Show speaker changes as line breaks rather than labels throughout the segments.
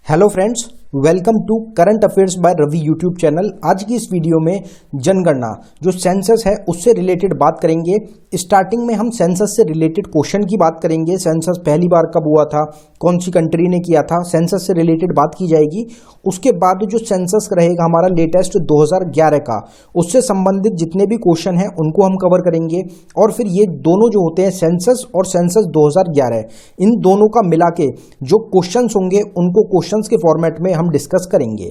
Hello friends, welcome to current affairs by Ravi YouTube channel. आज की इस वीडियो में जनगणना जो सेंसस है उससे रिलेटेड बात करेंगे। स्टार्टिंग में हम सेंसस से रिलेटेड क्वेश्चन की बात करेंगे। सेंसस पहली बार कब हुआ था, कौन सी कंट्री ने किया था, सेंसस से रिलेटेड बात की जाएगी। उसके बाद जो सेंसस रहेगा हमारा लेटेस्ट 2011 का, उससे संबंधित जितने भी क्वेश्चन हैं उनको हम कवर करेंगे। और फिर ये दोनों जो होते हैं सेंसस और सेंसस 2011, इन दोनों का मिला के जो क्वेश्चंस होंगे उनको क्वेश्चंस के फॉर्मेट में हम डिस्कस करेंगे।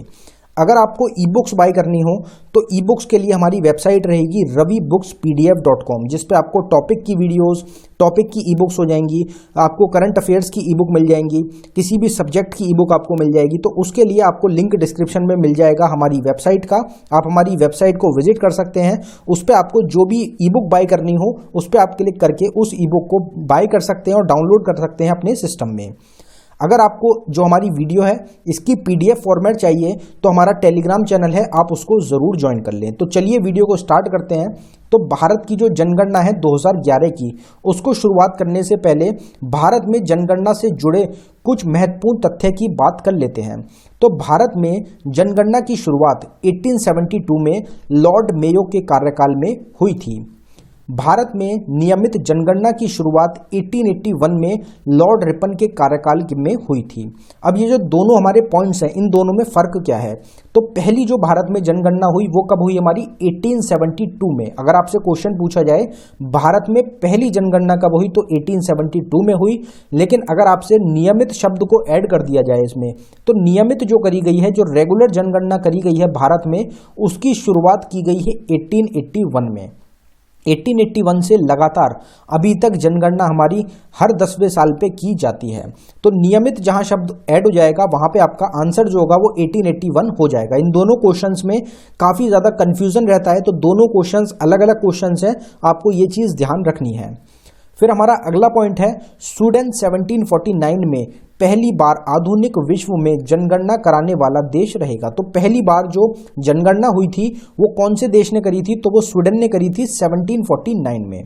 अगर आपको ई बुक्स बाय करनी हो तो ई बुक्स के लिए हमारी वेबसाइट रहेगी ravibookspdf.com, जिस पे आपको टॉपिक की वीडियोस, टॉपिक की ई बुक्स हो जाएंगी, आपको करंट अफेयर्स की ई बुक मिल जाएंगी, किसी भी सब्जेक्ट की ई बुक आपको मिल जाएगी। तो उसके लिए आपको लिंक डिस्क्रिप्शन में मिल जाएगा हमारी वेबसाइट का। आप हमारी वेबसाइट को विजिट कर सकते हैं। उस पर आपको जो भी ई बुक बाय करनी हो उस पर आप क्लिक करके उस ई बुक को बाय कर सकते हैं और डाउनलोड कर सकते हैं अपने सिस्टम में। अगर आपको जो हमारी वीडियो है इसकी पीडीएफ फॉर्मेट चाहिए तो हमारा टेलीग्राम चैनल है, आप उसको ज़रूर ज्वाइन कर लें। तो चलिए वीडियो को स्टार्ट करते हैं। तो भारत की जो जनगणना है 2011 की, उसको शुरुआत करने से पहले भारत में जनगणना से जुड़े कुछ महत्वपूर्ण तथ्य की बात कर लेते हैं। तो भारत में जनगणना की शुरुआत 1872 में लॉर्ड मेयो के कार्यकाल में हुई थी। भारत में नियमित जनगणना की शुरुआत 1881 में लॉर्ड रिपन के कार्यकाल में हुई थी। अब ये जो दोनों हमारे पॉइंट्स हैं, इन दोनों में फर्क क्या है? तो पहली जो भारत में जनगणना हुई वो कब हुई? हमारी 1872 में। अगर आपसे क्वेश्चन पूछा जाए भारत में पहली जनगणना कब हुई तो 1872 में हुई। लेकिन अगर आपसे नियमित शब्द को ऐड कर दिया जाए इसमें, तो नियमित जो करी गई है, जो रेगुलर जनगणना करी गई है भारत में, उसकी शुरुआत की गई है 1881 में। 1881 से लगातार अभी तक जनगणना हमारी हर 10वें साल पे की जाती है। तो नियमित जहां शब्द ऐड हो जाएगा वहां पे आपका आंसर जो होगा वो 1881 हो जाएगा। इन दोनों क्वेश्चंस में काफ़ी ज़्यादा कन्फ्यूजन रहता है, तो दोनों क्वेश्चंस अलग अलग क्वेश्चंस हैं, आपको ये चीज़ ध्यान रखनी है। फिर हमारा अगला पॉइंट है, स्वीडन 1749 में पहली बार आधुनिक विश्व में जनगणना कराने वाला देश रहेगा। तो पहली बार जो जनगणना हुई थी वो कौन से देश ने करी थी? तो वो स्वीडन ने करी थी 1749 में।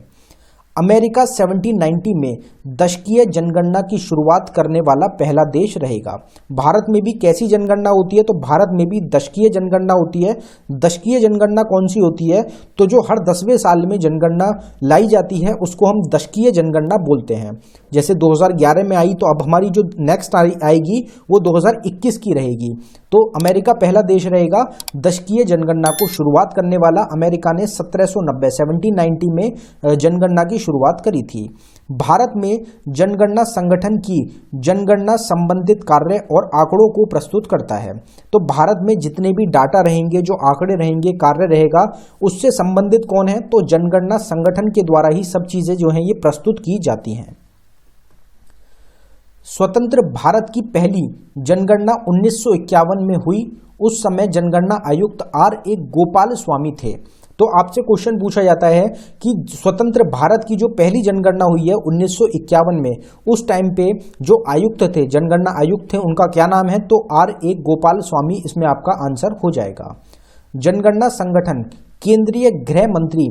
अमेरिका 1790 में दशकीय जनगणना की शुरुआत करने वाला पहला देश रहेगा। भारत में भी कैसी जनगणना होती है? तो भारत में भी दशकीय जनगणना होती है। दशकीय जनगणना कौन सी होती है? तो जो हर 10वें साल में जनगणना लाई जाती है उसको हम दशकीय जनगणना बोलते हैं। जैसे 2011 में आई, तो अब हमारी जो नेक्स्ट आएगी वो 2021 की रहेगी। तो अमेरिका पहला देश रहेगा दशकीय जनगणना को शुरुआत करने वाला। अमेरिका ने 1790 में जनगणना की शुरुआत करी थी। भारत में जनगणना संगठन की जनगणना संबंधित कार्य और आंकड़ों को प्रस्तुत करता है। तो भारत में जितने भी डाटा रहेंगे, जो आंकड़े रहेंगे, कार्य रहेगा, उससे संबंधित कौन है? तो जनगणना संगठन के द्वारा ही सब चीजें जो हैं ये प्रस्तुत की जाती हैं। स्वतंत्र भारत की पहली जनगणना 1951 में हुई। उस समय जनगणना आयुक्त R.A. गोपाल स्वामी थे। तो आपसे क्वेश्चन पूछा जाता है कि स्वतंत्र भारत की जो पहली जनगणना हुई है 1951 में, उस टाइम पे जो आयुक्त थे, जनगणना आयुक्त थे, उनका क्या नाम है? तो R.A. गोपाल स्वामी इसमें आपका आंसर हो जाएगा। जनगणना संगठन केंद्रीय गृह मंत्री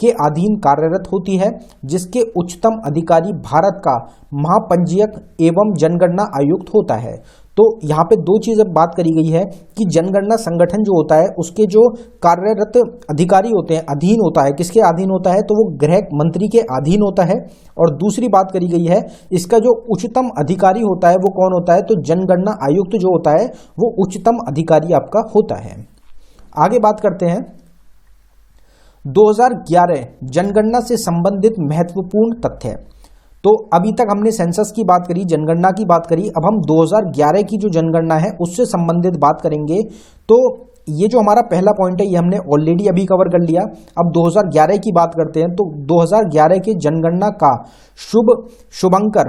के अधीन कार्यरत होती है, जिसके उच्चतम अधिकारी भारत का महापंजीयक एवं जनगणना आयुक्त होता है। तो यहाँ पे दो चीज़ें बात करी गई है कि जनगणना संगठन जो होता है उसके जो कार्यरत अधिकारी होते हैं, अधीन होता है। किसके अधीन होता है? तो वो गृह मंत्री के अधीन होता है। और दूसरी बात करी गई है, इसका जो उच्चतम अधिकारी होता है वो कौन होता है? तो जनगणना आयुक्त जो होता है वो उच्चतम अधिकारी आपका होता है। आगे बात करते हैं 2011 जनगणना से संबंधित महत्वपूर्ण तथ्य। तो अभी तक हमने सेंसस की बात करी, जनगणना की बात करी, अब हम 2011 की जो जनगणना है उससे संबंधित बात करेंगे। तो ये जो हमारा पहला पॉइंट है ये हमने ऑलरेडी अभी कवर कर लिया। अब 2011 की बात करते हैं। तो 2011 के जनगणना का शुभंकर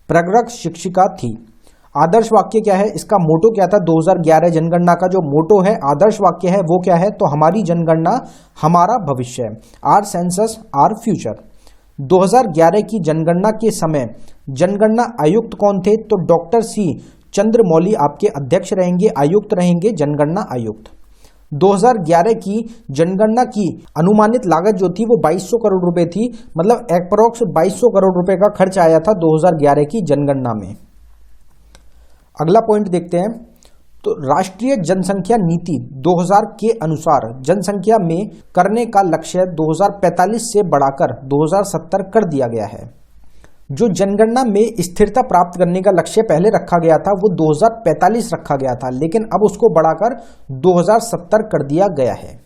प्रगरक शिक्षिका थी। आदर्श वाक्य क्या है? इसका मोटो क्या था? 2011 जनगणना का जो मोटो है, आदर्श वाक्य है, वो क्या है? तो हमारी जनगणना हमारा भविष्य, आर सेंसस आर फ्यूचर। 2011 की जनगणना के समय जनगणना आयुक्त कौन थे? तो डॉक्टर C. चंद्रमौली आपके अध्यक्ष रहेंगे, आयुक्त रहेंगे, जनगणना आयुक्त। 2011 की जनगणना की अनुमानित लागत जो थी वो 2200 करोड़ रुपए थी। मतलब अप्रोक्स 2200 करोड़ रुपए का खर्च आया था 2011 की जनगणना में। अगला पॉइंट देखते हैं। तो राष्ट्रीय जनसंख्या नीति 2000 के अनुसार जनसंख्या में करने का लक्ष्य 2045 से बढ़ाकर 2070 कर दिया गया है। जो जनगणना में स्थिरता प्राप्त करने का लक्ष्य पहले रखा गया था वो 2045 रखा गया था, लेकिन अब उसको बढ़ाकर 2070 कर दिया गया है।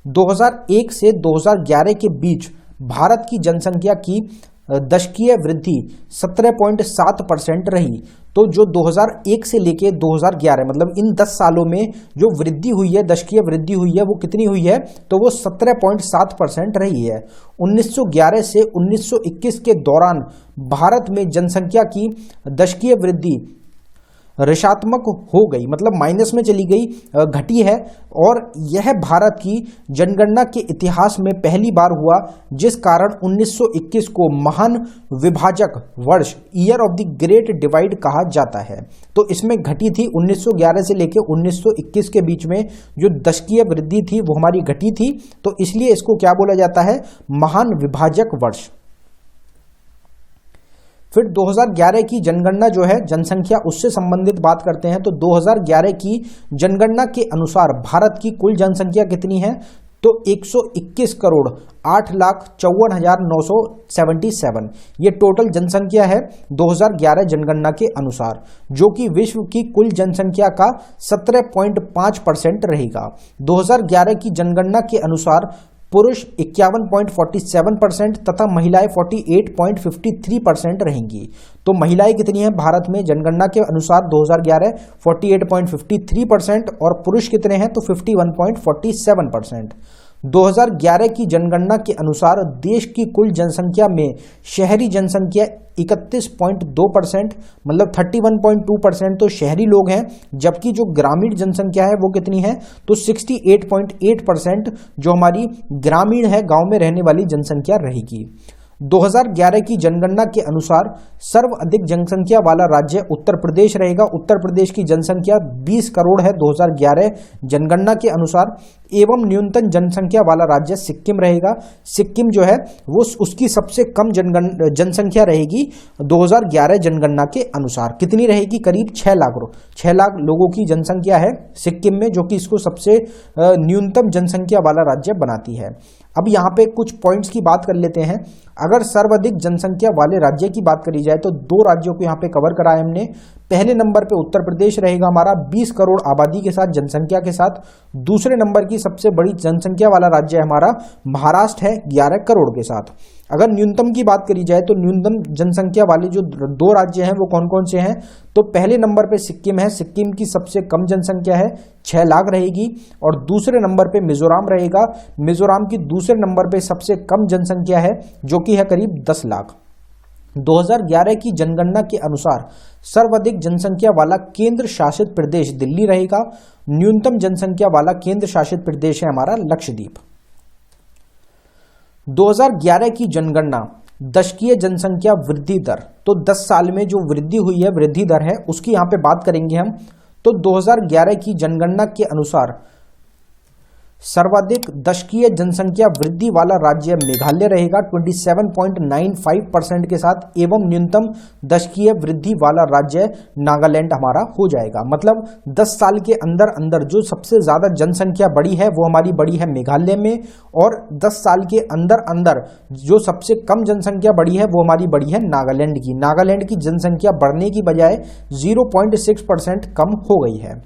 2001 से 2011 के बीच भारत की जनसंख्या की दशकीय वृद्धि 17.7% रही। तो जो 2001 से लेके 2011 मतलब इन 10 सालों में जो वृद्धि हुई है, दशकीय वृद्धि हुई है, वो कितनी हुई है? तो वो 17.7% रही है। 1911 से 1921 के दौरान भारत में जनसंख्या की दशकीय वृद्धि ऋणात्मक हो गई, मतलब माइनस में चली गई, घटी है। और यह भारत की जनगणना के इतिहास में पहली बार हुआ, जिस कारण 1921 को महान विभाजक वर्ष, year of the great divide कहा जाता है। तो इसमें घटी थी 1911 से लेकर 1921 के बीच में जो दशकीय वृद्धि थी वो हमारी घटी थी, तो इसलिए इसको क्या बोला जाता है? महान विभाजक वर्ष। फिर 2011 की जनगणना जो है जनसंख्या उससे संबंधित बात करते हैं। तो 2011 की जनगणना के अनुसार भारत की कुल जनसंख्या कितनी है? तो 121 करोड़ 8,54,977 ये टोटल जनसंख्या है 2011 जनगणना के अनुसार, जो कि विश्व की कुल जनसंख्या का 17.5% रहेगा। 2011 की जनगणना के अनुसार पुरुष 51.47% तथा महिलाएं 48.53% रहेंगी। तो महिलाएं कितनी हैं भारत में जनगणना के अनुसार 2011 48.53% और पुरुष कितने हैं? तो 51.47%। 2011 की जनगणना के अनुसार देश की कुल जनसंख्या में शहरी जनसंख्या 31.2% मतलब 31.2% तो शहरी लोग हैं, जबकि जो ग्रामीण जनसंख्या है वो कितनी है? तो 68.8% जो हमारी ग्रामीण है, गांव में रहने वाली जनसंख्या रहेगी। 2011 की जनगणना के अनुसार सर्वाधिक जनसंख्या वाला राज्य उत्तर प्रदेश रहेगा। उत्तर प्रदेश की जनसंख्या 20 करोड़ है 2011 जनगणना के अनुसार, एवं न्यूनतम जनसंख्या वाला राज्य सिक्किम रहेगा। सिक्किम जो है वो उसकी सबसे कम जनसंख्या रहेगी 2011 जनगणना के अनुसार। कितनी रहेगी? करीब 6 लाख लोगों की जनसंख्या है सिक्किम में, जो कि इसको सबसे न्यूनतम जनसंख्या वाला राज्य बनाती है। अब यहाँ पे कुछ पॉइंट्स की बात कर लेते हैं। अगर सर्वाधिक जनसंख्या वाले राज्य की बात करी जाए तो 2 राज्यों को यहाँ पे कवर करा है हमने। पहले नंबर पे उत्तर प्रदेश रहेगा हमारा 20 करोड़ आबादी के साथ, जनसंख्या के साथ। दूसरे नंबर की सबसे बड़ी जनसंख्या वाला राज्य हमारा महाराष्ट्र है 11 करोड़ के साथ। अगर न्यूनतम की बात करी जाए तो न्यूनतम जनसंख्या वाले जो 2 राज्य हैं वो कौन कौन से हैं? तो पहले नंबर पे सिक्किम है, सिक्किम की सबसे कम जनसंख्या है 6 लाख रहेगी। और दूसरे नंबर पे मिजोरम रहेगा, मिजोरम की दूसरे नंबर पे सबसे कम जनसंख्या है जो कि है करीब 10 लाख। 2011 की जनगणना के अनुसार सर्वाधिक जनसंख्या वाला केंद्र शासित प्रदेश दिल्ली रहेगा। न्यूनतम जनसंख्या वाला केंद्र शासित प्रदेश है हमारा लक्षद्वीप। 2011 की जनगणना दशकीय जनसंख्या वृद्धि दर, तो 10 साल में जो वृद्धि हुई है, वृद्धि दर है, उसकी यहां पे बात करेंगे हम। तो 2011 की जनगणना के अनुसार सर्वाधिक दशकीय जनसंख्या वृद्धि वाला राज्य मेघालय रहेगा 27.95% के साथ, एवं न्यूनतम दशकीय वृद्धि वाला राज्य नागालैंड हमारा हो जाएगा। मतलब 10 साल के अंदर अंदर जो सबसे ज्यादा जनसंख्या बढ़ी है वो हमारी बढ़ी है मेघालय में, और 10 साल के अंदर अंदर जो सबसे कम जनसंख्या बढ़ी है वो हमारी बढ़ी है नागालैंड की। नागालैंड की जनसंख्या बढ़ने की बजाय 0.6% कम हो गई है।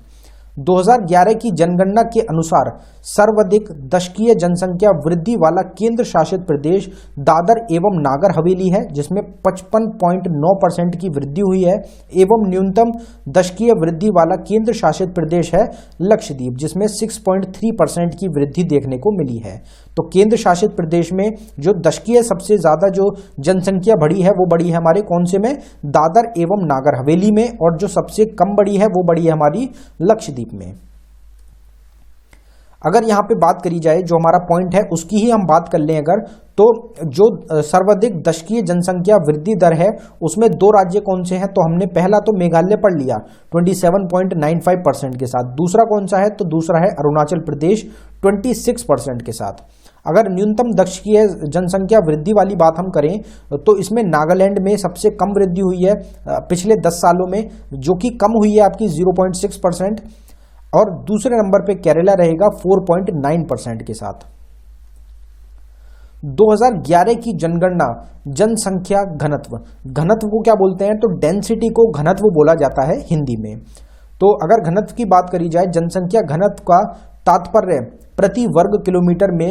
2011 की जनगणना के अनुसार सर्वाधिक दशकीय जनसंख्या वृद्धि वाला केंद्र शासित प्रदेश दादर एवं नागर हवेली है, जिसमें 55.9% की वृद्धि हुई है, एवं न्यूनतम दशकीय वृद्धि वाला केंद्र शासित प्रदेश है लक्षद्वीप, जिसमें 6.3% की वृद्धि देखने को मिली है। तो केंद्र शासित प्रदेश में जो दशकीय सबसे ज्यादा जो जनसंख्या बढ़ी है वो बढ़ी है हमारे कौन से में? दादर एवं नागर हवेली में, और जो सबसे कम बढ़ी है वो बढ़ी है हमारी लक्षद्वीप में। अगर यहां पे बात करी जाए जो हमारा पॉइंट है उसकी ही हम बात कर लें अगर, तो जो सर्वाधिक दशकीय जनसंख्या वृद्धि दर है उसमें 2 राज्य कौन से हैं? तो हमने पहला तो मेघालय पढ़ लिया 27.95% के साथ। दूसरा कौन सा है? तो दूसरा है अरुणाचल प्रदेश 26% के साथ। अगर न्यूनतम दक्षीय जनसंख्या वृद्धि वाली बात हम करें तो इसमें नागालैंड में सबसे कम वृद्धि हुई है पिछले 10 सालों में, जो कि कम हुई है आपकी 0.6%, और दूसरे नंबर पे केरला रहेगा 4.9% के साथ। 2011 की जनगणना जनसंख्या घनत्व, घनत्व को क्या बोलते हैं तो डेंसिटी को घनत्व बोला जाता है हिंदी में। तो अगर घनत्व की बात करी जाए, जनसंख्या घनत्व का तात्पर्य प्रति वर्ग किलोमीटर में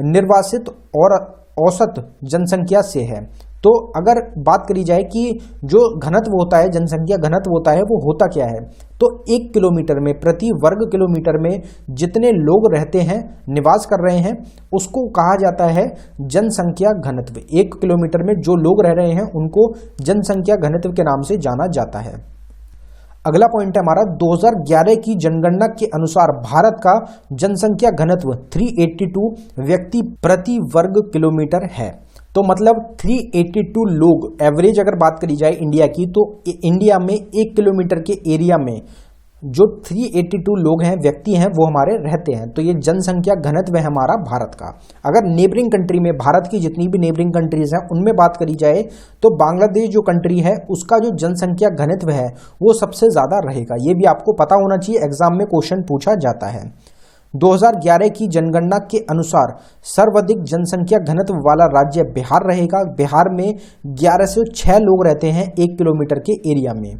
निर्वासित और औसत जनसंख्या से है। तो अगर बात करी जाए कि जो घनत्व होता है, जनसंख्या घनत्व होता है, वो होता क्या है, तो 1 किलोमीटर में, प्रति वर्ग किलोमीटर में जितने लोग रहते हैं, निवास कर रहे हैं, उसको कहा जाता है जनसंख्या घनत्व। 1 किलोमीटर में जो लोग रह रहे हैं उनको जनसंख्या घनत्व के नाम से जाना जाता है। अगला पॉइंट है हमारा 2011 की जनगणना के अनुसार भारत का जनसंख्या घनत्व 382 व्यक्ति प्रति वर्ग किलोमीटर है। तो मतलब 382 लोग एवरेज अगर बात करी जाए इंडिया की, तो इंडिया में 1 किलोमीटर के एरिया में जो 382 लोग हैं, व्यक्ति हैं, वो हमारे रहते हैं। तो ये जनसंख्या घनत्व है हमारा भारत का। अगर नेबरिंग कंट्री में, भारत की जितनी भी नेबरिंग कंट्रीज हैं उनमें बात करी जाए तो बांग्लादेश जो कंट्री है उसका जो जनसंख्या घनत्व है वो सबसे ज़्यादा रहेगा। ये भी आपको पता होना चाहिए, एग्जाम में क्वेश्चन पूछा जाता है। 2011 की जनगणना के अनुसार सर्वाधिक जनसंख्या घनत्व वाला राज्य बिहार रहेगा। बिहार में 1106 लोग रहते हैं 1 किलोमीटर के एरिया में।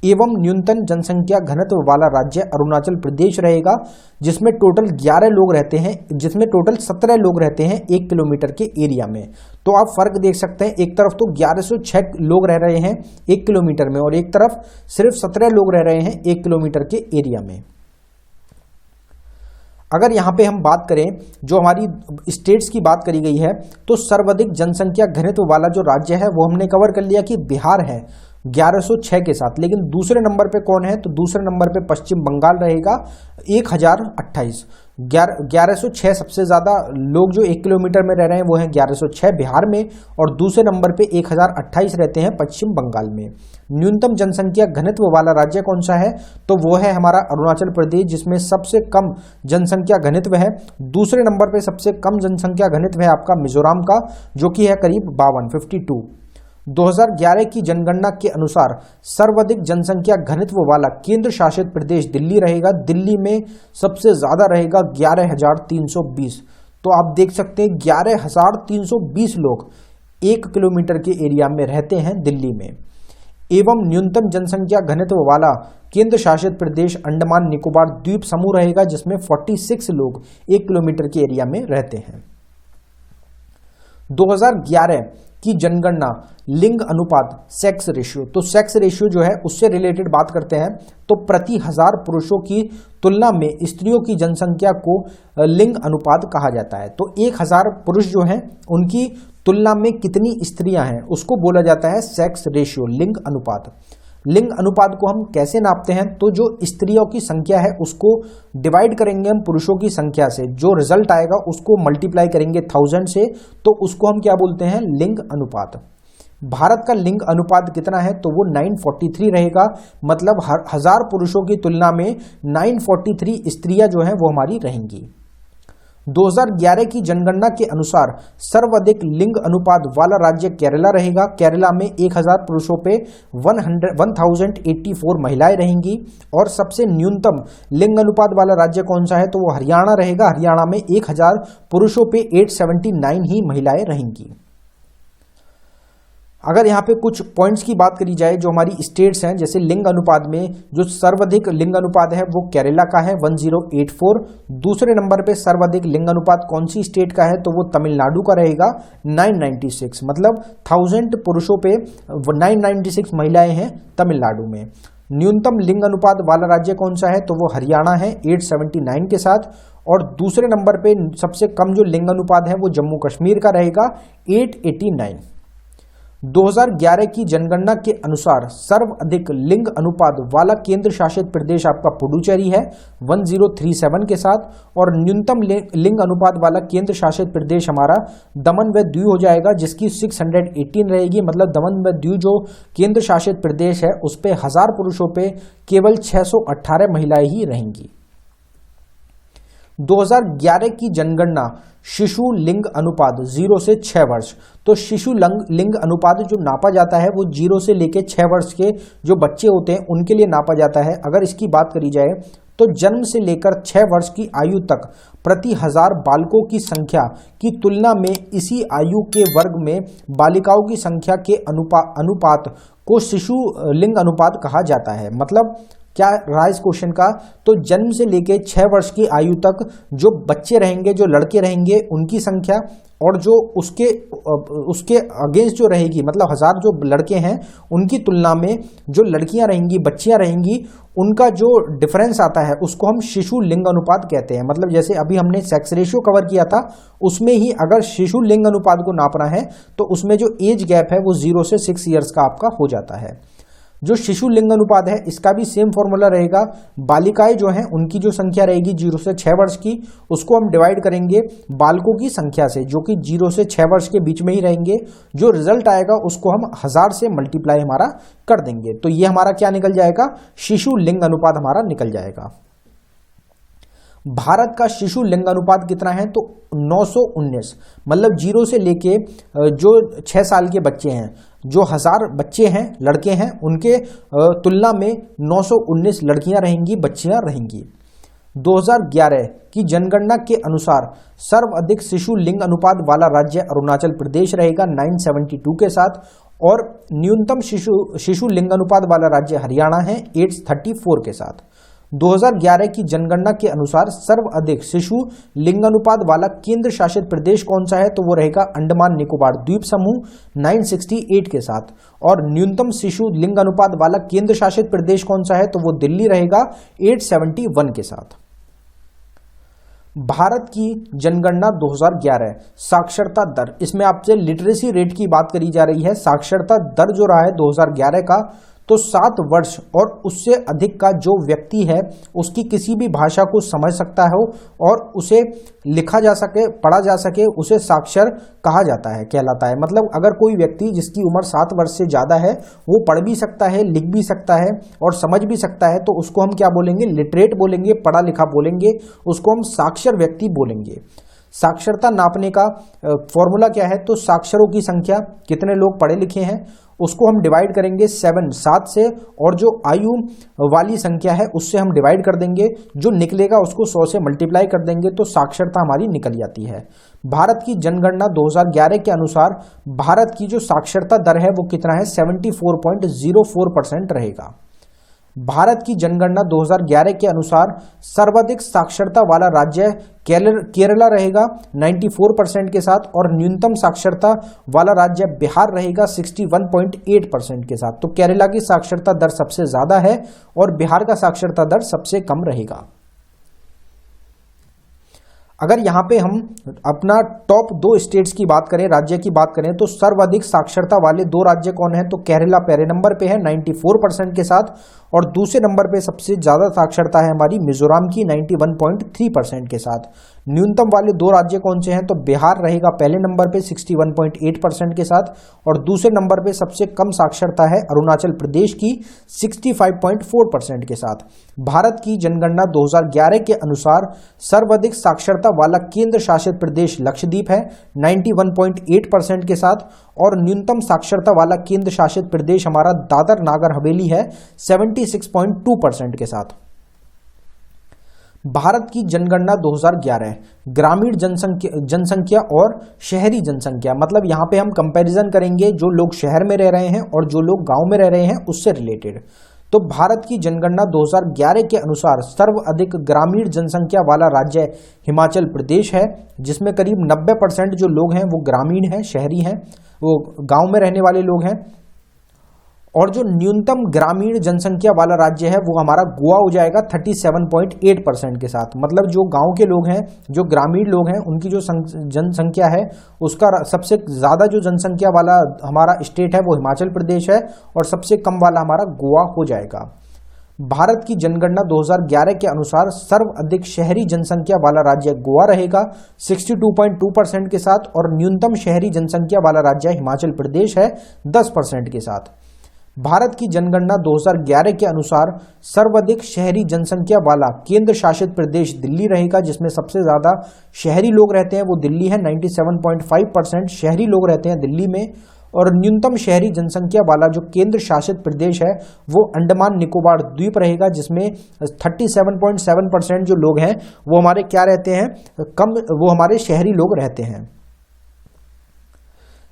एवं न्यूनतम जनसंख्या घनत्व वाला राज्य अरुणाचल प्रदेश रहेगा, जिसमें टोटल 11 लोग रहते हैं, जिसमें टोटल 17 लोग रहते हैं 1 किलोमीटर के एरिया में। तो आप फर्क देख सकते हैं, एक तरफ तो 1106 लोग रह रहे हैं 1 किलोमीटर में और एक तरफ सिर्फ 17 लोग रह रहे हैं 1 किलोमीटर के एरिया में। अगर यहाँ पे हम बात करें, जो हमारी स्टेट्स की बात करी गई है, तो सर्वाधिक जनसंख्या घनत्व वाला जो राज्य है वो हमने कवर कर लिया कि बिहार है 1106 के साथ। लेकिन दूसरे नंबर पे कौन है, तो दूसरे नंबर पे पश्चिम बंगाल रहेगा 1028। 1106 सबसे ज़्यादा लोग जो 1 किलोमीटर में रह रहे हैं वो हैं 1106 बिहार में, और दूसरे नंबर पे 1028 रहते हैं पश्चिम बंगाल में। न्यूनतम जनसंख्या घनत्व वाला राज्य कौन सा है, तो वो है हमारा अरुणाचल प्रदेश, जिसमें सबसे कम जनसंख्या घनत्व है। दूसरे नंबर पे सबसे कम जनसंख्या घनत्व है आपका मिजोरम का, जो कि है करीब 52। 2011 की जनगणना के अनुसार सर्वाधिक जनसंख्या घनत्व वाला केंद्र शासित प्रदेश दिल्ली रहेगा। दिल्ली में सबसे ज़्यादा रहेगा 11,320। तो आप देख सकते हैं 11,320 लोग 1 किलोमीटर के एरिया में रहते हैं दिल्ली में। एवं न्यूनतम जनसंख्या घनत्व वाला केंद्र शासित प्रदेश अंडमान निकोबार द्वीप समूह रहेगा, जिसमें 46 लोग 1 किलोमीटर के एरिया में रहते हैं। 2011 की जनगणना लिंग अनुपात सेक्स रेशियो, तो सेक्स रेशियो जो है उससे रिलेटेड बात करते हैं। तो प्रति 1000 पुरुषों की तुलना में स्त्रियों की जनसंख्या को लिंग अनुपात कहा जाता है। तो 1000 पुरुष जो हैं उनकी तुलना में कितनी स्त्रियां हैं उसको बोला जाता है सेक्स रेशियो, लिंग अनुपात। लिंग अनुपात को हम कैसे नापते हैं, तो जो स्त्रियों की संख्या है उसको डिवाइड करेंगे हम पुरुषों की संख्या से, जो रिजल्ट आएगा उसको मल्टीप्लाई करेंगे 1000 से, तो उसको हम क्या बोलते हैं, लिंग अनुपात। भारत का लिंग अनुपात कितना है, तो वो 943 रहेगा। मतलब 1000 पुरुषों की तुलना में 943 स्त्रियां जो हैं वो हमारी रहेंगी। 2011 की जनगणना के अनुसार सर्वाधिक लिंग अनुपात वाला राज्य केरला रहेगा। केरला में 1000 पुरुषों पे 1084 महिलाएं रहेंगी। और सबसे न्यूनतम लिंग अनुपात वाला राज्य कौन सा है, तो वो हरियाणा रहेगा। हरियाणा में 1000 पुरुषों पे 879 ही महिलाएं रहेंगी। अगर यहाँ पे कुछ पॉइंट्स की बात करी जाए जो हमारी स्टेट्स हैं, जैसे लिंग अनुपात में जो सर्वाधिक लिंग अनुपात है वो केरला का है 1084। दूसरे नंबर पे सर्वाधिक लिंग अनुपात कौन सी स्टेट का है, तो वो तमिलनाडु का रहेगा 996। मतलब 1000 पुरुषों पे 996 महिलाएं हैं तमिलनाडु में। न्यूनतम लिंग अनुपात वाला राज्य कौन सा है, तो वो हरियाणा है 879 के साथ। और दूसरे नंबर पे सबसे कम जो लिंग अनुपात है वो जम्मू कश्मीर का रहेगा 889। 2011 की जनगणना के अनुसार सर्वाधिक लिंग अनुपात वाला केंद्र शासित प्रदेश आपका पुडुचेरी है 1037 के साथ। और न्यूनतम लिंग अनुपात वाला केंद्र शासित प्रदेश हमारा दमन व दीव हो जाएगा, जिसकी 618 रहेगी। मतलब दमन व दीव जो केंद्र शासित प्रदेश है उस पे 1000 पुरुषों पे केवल 618 महिलाएं ही रहेंगी। 2011 की जनगणना शिशु लिंग अनुपात 0 से 6 वर्ष। तो शिशु लिंग अनुपात जो नापा जाता है वो 0 से लेके 6 वर्ष के जो बच्चे होते हैं उनके लिए नापा जाता है। अगर इसकी बात करी जाए तो जन्म से लेकर 6 वर्ष की आयु तक प्रति 1000 बालकों की संख्या की तुलना में इसी आयु के वर्ग में बालिकाओं की संख्या के अनुपात को शिशु लिंग अनुपात कहा जाता है। मतलब क्या रहा इस क्वेश्चन का, तो जन्म से लेके 6 वर्ष की आयु तक जो बच्चे रहेंगे, जो लड़के रहेंगे, उनकी संख्या और जो उसके अगेंस्ट जो रहेगी, मतलब 1000 जो लड़के हैं उनकी तुलना में जो लड़कियां रहेंगी, बच्चियां रहेंगी, उनका जो डिफरेंस आता है उसको हम शिशु लिंग अनुपात कहते हैं। मतलब जैसे अभी हमने सेक्स रेशियो कवर किया था, उसमें ही अगर शिशु लिंग अनुपात को नापना है तो उसमें जो एज गैप है वो 0 से 6 ईयर्स का आपका हो जाता है। जो शिशु लिंग अनुपात है इसका भी सेम फॉर्मूला रहेगा। बालिकाएं जो हैं उनकी जो संख्या रहेगी 0 से 6 वर्ष की, उसको हम डिवाइड करेंगे बालकों की संख्या से जो कि 0 से 6 वर्ष के बीच में ही रहेंगे। जो रिजल्ट आएगा उसको हम 1000 से मल्टीप्लाई हमारा कर देंगे, तो ये हमारा क्या निकल जाएगा, शिशु लिंग अनुपात हमारा निकल जाएगा। भारत का शिशु लिंग अनुपात कितना है, तो 919। मतलब 0 से लेके जो 6 साल के बच्चे हैं, जो 1000 बच्चे हैं, लड़के हैं, उनके तुलना में 919 लड़कियां रहेंगी, बच्चियां रहेंगी। 2011 की जनगणना के अनुसार सर्वाधिक शिशु लिंग अनुपात वाला राज्य अरुणाचल प्रदेश रहेगा 972 के साथ, और न्यूनतम शिशु लिंग अनुपात वाला राज्य हरियाणा है 834 के साथ। 2011 की जनगणना के अनुसार सर्वाधिक शिशु लिंगानुपात वाला केंद्र शासित प्रदेश कौन सा है, तो वो रहेगा अंडमान निकोबार द्वीप समूह 968 के साथ। और न्यूनतम शिशु लिंगानुपात वाला केंद्र शासित प्रदेश कौन सा है, तो वो दिल्ली रहेगा 871 के साथ। भारत की जनगणना 2011 साक्षरता दर, इसमें आपसे लिटरेसी रेट की बात करी जा रही है। साक्षरता दर जो रहा है 2011 का, तो 7 वर्ष और उससे अधिक का जो व्यक्ति है उसकी किसी भी भाषा को समझ सकता हो और उसे लिखा जा सके, पढ़ा जा सके, उसे साक्षर कहा जाता है, कहलाता है। मतलब अगर कोई व्यक्ति जिसकी उम्र 7 वर्ष से ज़्यादा है वो पढ़ भी सकता है, लिख भी सकता है और समझ भी सकता है, तो उसको हम क्या बोलेंगे, लिटरेट बोलेंगे, पढ़ा लिखा बोलेंगे, उसको हम साक्षर व्यक्ति बोलेंगे। साक्षरता नापने का फॉर्मूला क्या है, तो साक्षरों की संख्या, कितने लोग पढ़े लिखे हैं, उसको हम डिवाइड करेंगे 7 से, और जो आयु वाली संख्या है उससे हम डिवाइड कर देंगे, जो निकलेगा उसको 100 से मल्टीप्लाई कर देंगे, तो साक्षरता हमारी निकल जाती है। भारत की जनगणना 2011 के अनुसार भारत की जो साक्षरता दर है वो कितना है, 74.04% रहेगा। भारत की जनगणना 2011 के अनुसार सर्वाधिक साक्षरता वाला राज्य केरला रहेगा 94% के साथ, और न्यूनतम साक्षरता वाला राज्य बिहार रहेगा 61.8% के साथ। तो केरला की साक्षरता दर सबसे ज्यादा है और बिहार का साक्षरता दर सबसे कम रहेगा। अगर यहाँ पे हम अपना टॉप 2 स्टेट्स की बात करें, राज्य की बात करें, तो सर्वाधिक साक्षरता वाले 2 राज्य कौन हैं, तो केरला पहले नंबर पे है 94% के साथ, और दूसरे नंबर पे सबसे ज़्यादा साक्षरता है हमारी मिजोरम की 91.3% के साथ। न्यूनतम वाले 2 राज्य कौन से हैं, तो बिहार रहेगा पहले नंबर पे 61.8% के साथ, और दूसरे नंबर पे सबसे कम साक्षरता है अरुणाचल प्रदेश की 65.4% के साथ। भारत की जनगणना 2011 के अनुसार सर्वाधिक साक्षरता वाला केंद्र शासित प्रदेश लक्षद्वीप है 91.8% के साथ, और न्यूनतम साक्षरता वाला केंद्र शासित प्रदेश हमारा दादर नागर हवेली है 76.2% के साथ। भारत की जनगणना 2011 ग्रामीण जनसंख्या और शहरी जनसंख्या, मतलब यहाँ पे हम कंपैरिजन करेंगे जो लोग शहर में रह रहे हैं और जो लोग गांव में रह रहे हैं उससे रिलेटेड। तो भारत की जनगणना 2011 के अनुसार सर्वाधिक ग्रामीण जनसंख्या वाला राज्य हिमाचल प्रदेश है, जिसमें करीब 90% जो लोग हैं वो ग्रामीण हैं, शहरी हैं, वो गांव में रहने वाले लोग हैं। और जो न्यूनतम ग्रामीण जनसंख्या वाला राज्य है वो हमारा गोवा हो जाएगा 37.8% के साथ। मतलब जो गांव के लोग हैं, जो ग्रामीण लोग हैं, उनकी जो जनसंख्या है उसका सबसे ज़्यादा जो जनसंख्या वाला हमारा स्टेट है वो हिमाचल प्रदेश है, और सबसे कम वाला हमारा गोवा हो जाएगा। भारत की जनगणना 2011 के अनुसार सर्वाधिक शहरी जनसंख्या वाला राज्य गोवा रहेगा 62.2% के साथ, और न्यूनतम शहरी जनसंख्या वाला राज्य हिमाचल प्रदेश है 10% के साथ। भारत की जनगणना 2011 के अनुसार सर्वाधिक शहरी जनसंख्या वाला केंद्र शासित प्रदेश दिल्ली रहेगा, जिसमें सबसे ज्यादा शहरी लोग रहते हैं वो दिल्ली है। 97.5% शहरी लोग रहते हैं दिल्ली में। और न्यूनतम शहरी जनसंख्या वाला जो केंद्र शासित प्रदेश है वो अंडमान निकोबार द्वीप रहेगा, जिसमें 37.7% जो लोग हैं वो हमारे क्या रहते हैं, वो हमारे शहरी लोग रहते हैं।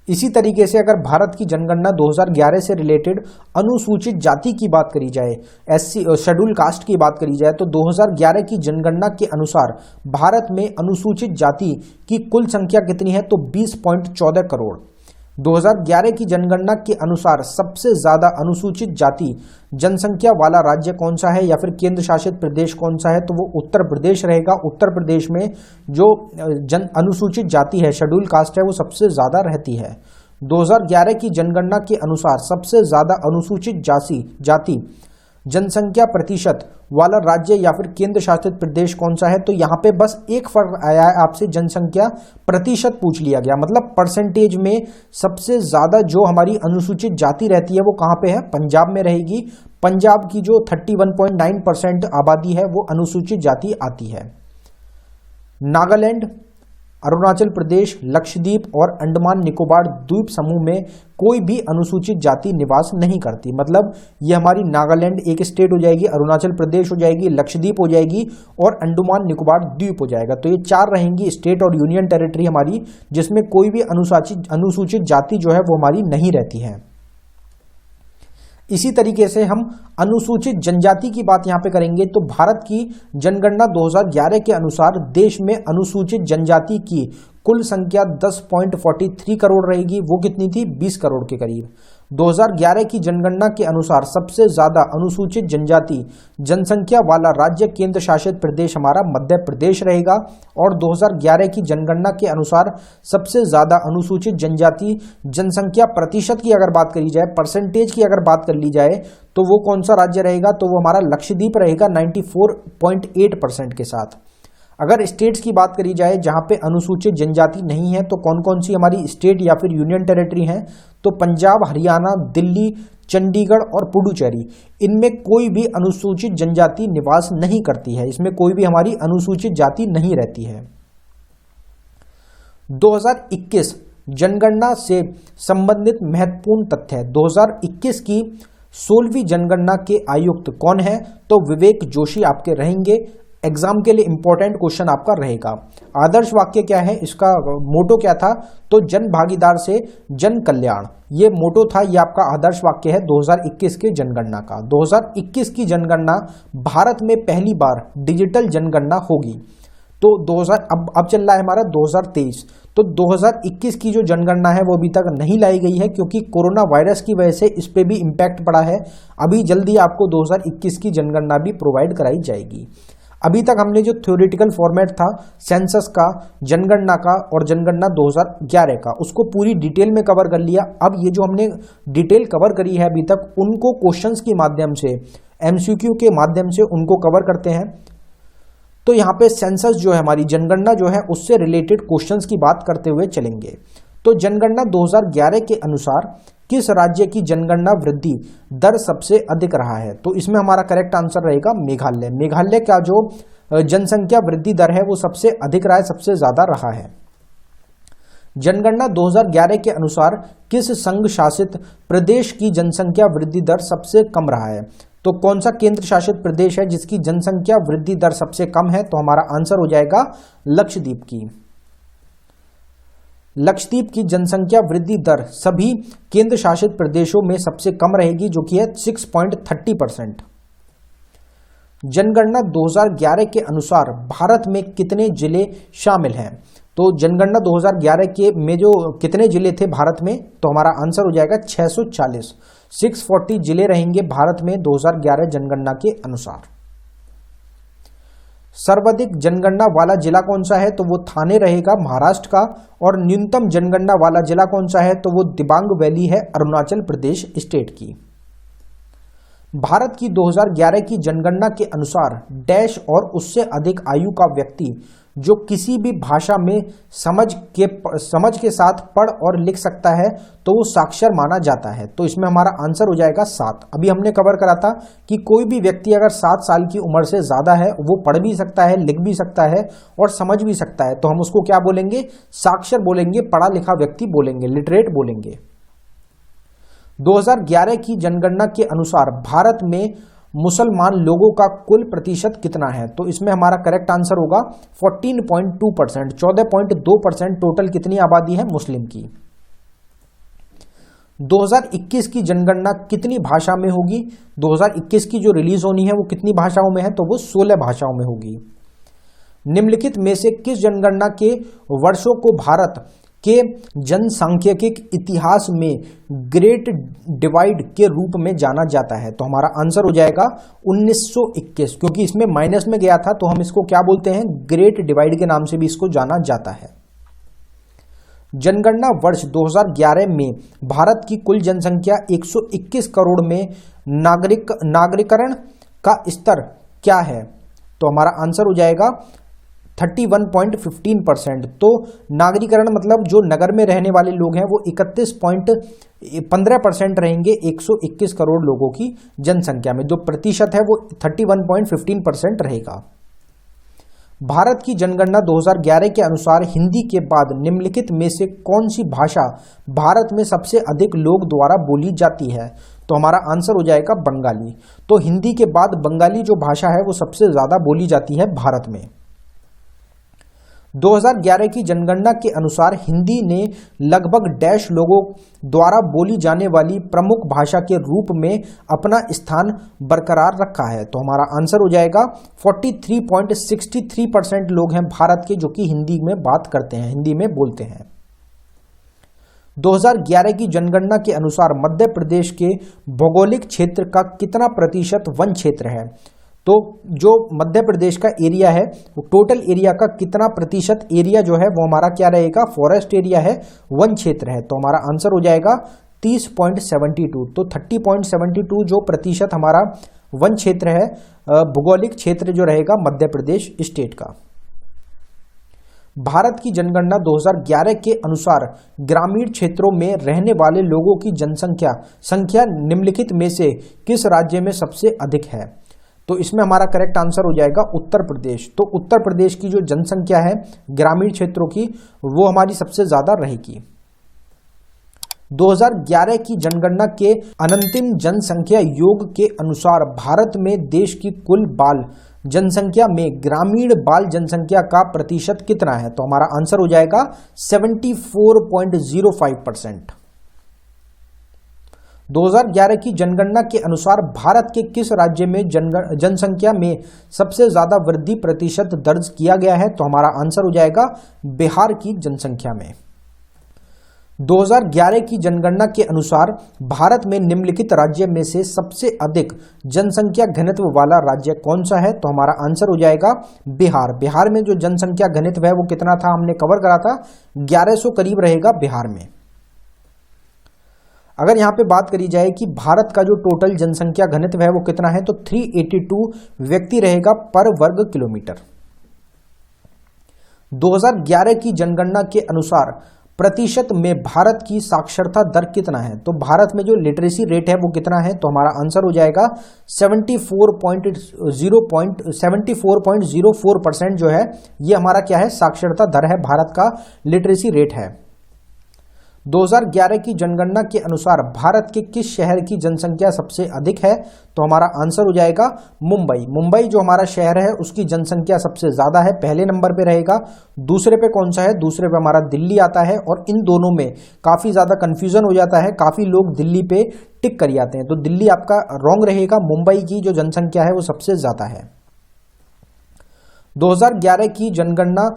इसी तरीके से अगर भारत की जनगणना 2011 से रिलेटेड अनुसूचित जाति की बात करी जाए, एससी शेड्यूल कास्ट की बात करी जाए, तो 2011 की जनगणना के अनुसार भारत में अनुसूचित जाति की कुल संख्या कितनी है, तो 20.14 करोड़। 2011 की जनगणना के अनुसार सबसे ज्यादा अनुसूचित जाति जनसंख्या वाला राज्य कौन सा है या फिर केंद्र शासित प्रदेश कौन सा है, तो वो उत्तर प्रदेश रहेगा। उत्तर प्रदेश में जो अनुसूचित जाति है, शेड्यूल कास्ट है, वो सबसे ज्यादा रहती है। 2011 की जनगणना के अनुसार सबसे ज्यादा अनुसूचित जाति जनसंख्या प्रतिशत वाला राज्य या फिर केंद्र शासित प्रदेश कौन सा है, तो यहाँ पे बस एक फर्क आया है, आपसे जनसंख्या प्रतिशत पूछ लिया गया, मतलब परसेंटेज में सबसे ज्यादा जो हमारी अनुसूचित जाति रहती है वो कहाँ पे है, पंजाब में रहेगी। पंजाब की जो 31.9% आबादी है वो अनुसूचित जाति आती है। नागालैंड, अरुणाचल प्रदेश, लक्षद्वीप और अंडमान निकोबार द्वीप समूह में कोई भी अनुसूचित जाति निवास नहीं करती। मतलब ये हमारी नागालैंड एक स्टेट हो जाएगी, अरुणाचल प्रदेश हो जाएगी, लक्षद्वीप हो जाएगी और अंडमान निकोबार द्वीप हो जाएगा। तो ये 4 रहेंगी स्टेट और यूनियन टेरिटरी हमारी, जिसमें कोई भी अनुसूचित जाति जो है वो हमारी नहीं रहती है। इसी तरीके से हम अनुसूचित जनजाति की बात यहां पे करेंगे, तो भारत की जनगणना 2011 के अनुसार देश में अनुसूचित जनजाति की कुल संख्या 10.43 करोड़ रहेगी। वो कितनी थी, 20 करोड़ के करीब। 2011 की जनगणना के अनुसार सबसे ज्यादा अनुसूचित जनजाति जनसंख्या वाला राज्य केंद्र शासित प्रदेश हमारा मध्य प्रदेश रहेगा। और 2011 की जनगणना के अनुसार सबसे ज्यादा अनुसूचित जनजाति जनसंख्या प्रतिशत की अगर बात करी जाए, परसेंटेज की अगर बात कर ली जाए, तो वो कौन सा राज्य रहेगा, तो वो हमारा लक्षद्वीप रहेगा 94.8% के साथ। अगर स्टेट्स की बात करी जाए जहां पे अनुसूचित जनजाति नहीं है, तो कौन कौन सी हमारी स्टेट या फिर यूनियन टेरिटरी हैं, तो पंजाब, हरियाणा, दिल्ली, चंडीगढ़ और पुडुचेरी। इनमें कोई भी अनुसूचित जनजाति निवास नहीं करती है, इसमें कोई भी हमारी अनुसूचित जाति नहीं रहती है। 2021 जनगणना से संबंधित महत्वपूर्ण तथ्य है। 2021 की 16वीं जनगणना के आयुक्त कौन है, तो विवेक जोशी आपके रहेंगे। एग्जाम के लिए इंपॉर्टेंट क्वेश्चन आपका रहेगा। आदर्श वाक्य क्या है, इसका मोटो क्या था, तो जन भागीदार से जन कल्याण, ये मोटो था, ये आपका आदर्श वाक्य है 2021 के जनगणना का। 2021 की जनगणना भारत में पहली बार डिजिटल जनगणना होगी। तो 2000 अब चल रहा है हमारा 2023, तो 2021 की जो जनगणना है वो अभी तक नहीं लाई गई है, क्योंकि कोरोना वायरस की वजह से इस पे भी इम्पैक्ट पड़ा है। अभी जल्दी आपको 2021 की जनगणना भी प्रोवाइड कराई जाएगी। अभी तक हमने जो थ्योरेटिकल फॉर्मेट था सेंसस का, जनगणना का और जनगणना 2011 का, उसको पूरी डिटेल में कवर कर लिया। अब ये जो हमने डिटेल कवर करी है अभी तक, उनको क्वेश्चंस के माध्यम से, एमसीक्यू के माध्यम से उनको कवर करते हैं। तो यहाँ पे सेंसस जो है हमारी जनगणना जो है उससे रिलेटेड क्वेश्चंस की बात करते हुए चलेंगे। तो जनगणना 2011 के अनुसार किस राज्य की जनगणना वृद्धि दर सबसे अधिक रहा है, तो इसमें हमारा करेक्ट आंसर रहेगा मेघालय। मेघालय का जो जनसंख्या वृद्धि दर है वो सबसे अधिक रहा है, सबसे ज्यादा रहा है। जनगणना 2011 के अनुसार किस संघ शासित प्रदेश की जनसंख्या वृद्धि दर सबसे कम रहा है, तो कौन सा केंद्र शासित प्रदेश है जिसकी जनसंख्या वृद्धि दर सबसे कम है, तो हमारा आंसर हो जाएगा लक्षद्वीप की। लक्षद्वीप की जनसंख्या वृद्धि दर सभी केंद्र शासित प्रदेशों में सबसे कम रहेगी, जो कि है 6.30%। जनगणना 2011 के अनुसार भारत में कितने जिले शामिल हैं, तो जनगणना 2011 के में जो कितने जिले थे भारत में, तो हमारा आंसर हो जाएगा 640। 640 जिले रहेंगे भारत में 2011 जनगणना के अनुसार। सर्वाधिक जनगणना वाला जिला कौन सा है, तो वो थाने रहेगा महाराष्ट्र का। और न्यूनतम जनगणना वाला जिला कौन सा है, तो वो दिबांग वैली है अरुणाचल प्रदेश स्टेट की। भारत की 2011 की जनगणना के अनुसार डैश और उससे अधिक आयु का व्यक्ति जो किसी भी भाषा में समझ के साथ पढ़ और लिख सकता है तो वो साक्षर माना जाता है। तो इसमें हमारा आंसर हो जाएगा 7। अभी हमने कवर करा था कि कोई भी व्यक्ति अगर 7 साल की उम्र से ज़्यादा है, वो पढ़ भी सकता है, लिख भी सकता है और समझ भी सकता है, तो हम उसको क्या बोलेंगे? साक्षर बोलेंगे, पढ़ा लिखा व्यक्ति बोलेंगे, लिटरेट बोलेंगे। 2011 की जनगणना के अनुसार भारत में मुसलमान लोगों का कुल प्रतिशत कितना है? तो इसमें हमारा करेक्ट आंसर होगा 14.2%। 14.2% टोटल कितनी आबादी है मुस्लिम की। 2021 की जनगणना कितनी भाषा में होगी? 2021 की जो रिलीज होनी है वो कितनी भाषाओं में है? तो वो 16 भाषाओं में होगी। निम्नलिखित में से किस जनगणना के वर्षों को भारत के जनसांख्यिकी इतिहास में ग्रेट डिवाइड के रूप में जाना जाता है? तो हमारा आंसर हो जाएगा 1921, क्योंकि इसमें माइनस में गया था तो हम इसको क्या बोलते हैं? ग्रेट डिवाइड के नाम से भी इसको जाना जाता है। जनगणना वर्ष 2011 में भारत की कुल जनसंख्या 121 करोड़ में नागरिकरण का स्तर क्या है? तो हमारा आंसर हो जाएगा 31.15%। तो नागरिकरण मतलब जो नगर में रहने वाले लोग हैं वो 31.15% रहेंगे 121 करोड़ लोगों की जनसंख्या में। जो प्रतिशत है वो 31.15% रहेगा। भारत की जनगणना 2011 के अनुसार हिंदी के बाद निम्नलिखित में से कौन सी भाषा भारत में सबसे अधिक लोग द्वारा बोली जाती है? तो हमारा आंसर हो जाएगा बंगाली। तो हिंदी के बाद बंगाली जो भाषा है वो सबसे ज़्यादा बोली जाती है भारत में। 2011 की जनगणना के अनुसार हिंदी ने लगभग डैश लोगों द्वारा बोली जाने वाली प्रमुख भाषा के रूप में अपना स्थान बरकरार रखा है। तो हमारा आंसर हो जाएगा 43.63% लोग हैं भारत के जो कि हिंदी में बात करते हैं, हिंदी में बोलते हैं। 2011 की जनगणना के अनुसार मध्य प्रदेश के भौगोलिक क्षेत्र का कितना प्रतिशत वन क्षेत्र है? तो जो मध्य प्रदेश का एरिया है वो टोटल एरिया का कितना प्रतिशत एरिया जो है वो हमारा क्या रहेगा? फॉरेस्ट एरिया है, वन क्षेत्र है। तो हमारा आंसर हो जाएगा 30.72। तो 30.72 जो प्रतिशत हमारा वन क्षेत्र है, भौगोलिक क्षेत्र जो रहेगा मध्य प्रदेश स्टेट का। भारत की जनगणना 2011 के अनुसार ग्रामीण क्षेत्रों में रहने वाले लोगों की संख्या निम्नलिखित में से किस राज्य में सबसे अधिक है? तो इसमें हमारा करेक्ट आंसर हो जाएगा उत्तर प्रदेश। तो उत्तर प्रदेश की जो जनसंख्या है ग्रामीण क्षेत्रों की वो हमारी सबसे ज्यादा रहेगी। 2011 की जनगणना के अंतिम जनसंख्या योग के अनुसार भारत में देश की कुल बाल जनसंख्या में ग्रामीण बाल जनसंख्या का प्रतिशत कितना है? तो हमारा आंसर हो जाएगा 74.05%। 2011 की जनगणना के अनुसार भारत के किस राज्य में जनसंख्या में सबसे ज्यादा वृद्धि प्रतिशत दर्ज किया गया है? तो हमारा आंसर हो जाएगा बिहार की जनसंख्या में। 2011 की जनगणना के अनुसार भारत में निम्नलिखित राज्य में से सबसे अधिक जनसंख्या घनत्व वाला राज्य कौन सा है? तो हमारा आंसर हो जाएगा बिहार। बिहार में जो जनसंख्या घनत्व है वो कितना था? हमने कवर करा था, 1100 करीब रहेगा बिहार में। अगर यहाँ पे बात करी जाए कि भारत का जो टोटल जनसंख्या घनत्व है वो कितना है, तो 382 व्यक्ति रहेगा पर वर्ग किलोमीटर। 2011 की जनगणना के अनुसार प्रतिशत में भारत की साक्षरता दर कितना है? तो भारत में जो लिटरेसी रेट है वो कितना है? तो हमारा आंसर हो जाएगा 74.04% जो है ये हमारा क्या है? साक्षरता दर है, भारत का लिटरेसी रेट है। 2011 की जनगणना के अनुसार भारत के किस शहर की जनसंख्या सबसे अधिक है? तो हमारा आंसर हो जाएगा मुंबई। मुंबई जो हमारा शहर है उसकी जनसंख्या सबसे ज़्यादा है, पहले नंबर पे रहेगा। दूसरे पे कौन सा है? दूसरे पे हमारा दिल्ली आता है। और इन दोनों में काफ़ी ज़्यादा कन्फ्यूज़न हो जाता है, काफ़ी लोग दिल्ली पे टिक कर जाते हैं, तो दिल्ली आपका रॉन्ग रहेगा। मुंबई की जो जनसंख्या है वो सबसे ज़्यादा है। 2011 की जनगणना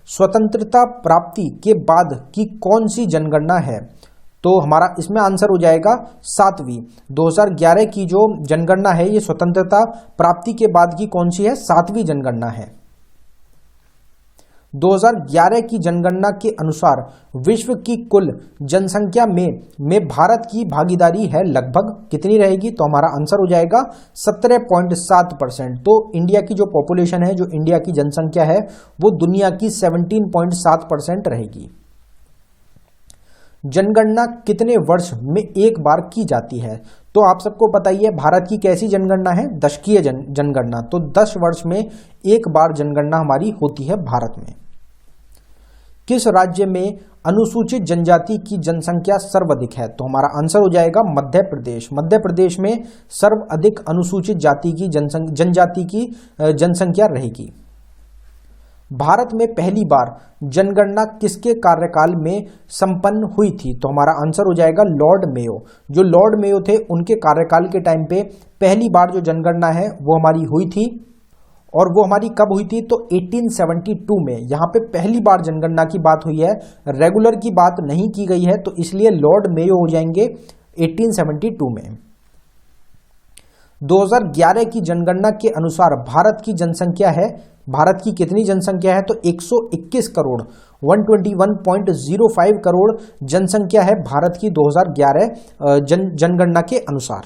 स्वतंत्रता प्राप्ति के बाद की कौन सी जनगणना है? तो हमारा इसमें आंसर हो जाएगा 7वीं। 2011 की जो जनगणना है ये स्वतंत्रता प्राप्ति के बाद की कौन सी है? 7वीं जनगणना है। 2011 की जनगणना के अनुसार विश्व की कुल जनसंख्या में भारत की भागीदारी है लगभग कितनी रहेगी? तो हमारा आंसर हो जाएगा 17.7%। तो इंडिया की जो पॉपुलेशन है, जो इंडिया की जनसंख्या है, वो दुनिया की 17.7% रहेगी। जनगणना कितने वर्ष में एक बार की जाती है? तो आप सबको पता ही है भारत की कैसी जनगणना है, दशकीय जनगणना। तो 10 वर्ष में एक बार जनगणना हमारी होती है भारत में। किस राज्य में अनुसूचित जनजाति की जनसंख्या सर्वाधिक है? तो हमारा आंसर हो जाएगा मध्य प्रदेश। मध्य प्रदेश में सर्वाधिक अनुसूचित जाति की जनजाति की जनसंख्या रहेगी। भारत में पहली बार जनगणना किसके कार्यकाल में संपन्न हुई थी? तो हमारा आंसर हो जाएगा लॉर्ड मेयो। जो लॉर्ड मेयो थे उनके कार्यकाल के टाइम पे पहली बार जो जनगणना है वो हमारी हुई थी। और वो हमारी कब हुई थी? तो 1872 में। यहाँ पे पहली बार जनगणना की बात हुई है, रेगुलर की बात नहीं की गई है, तो इसलिए लॉर्ड मेयो हो जाएंगे 1872 में। 2011 की जनगणना के अनुसार भारत की जनसंख्या है, भारत की कितनी जनसंख्या है? तो 121 करोड़ 121.05 करोड़ जनसंख्या है भारत की 2011 जनगणना के अनुसार।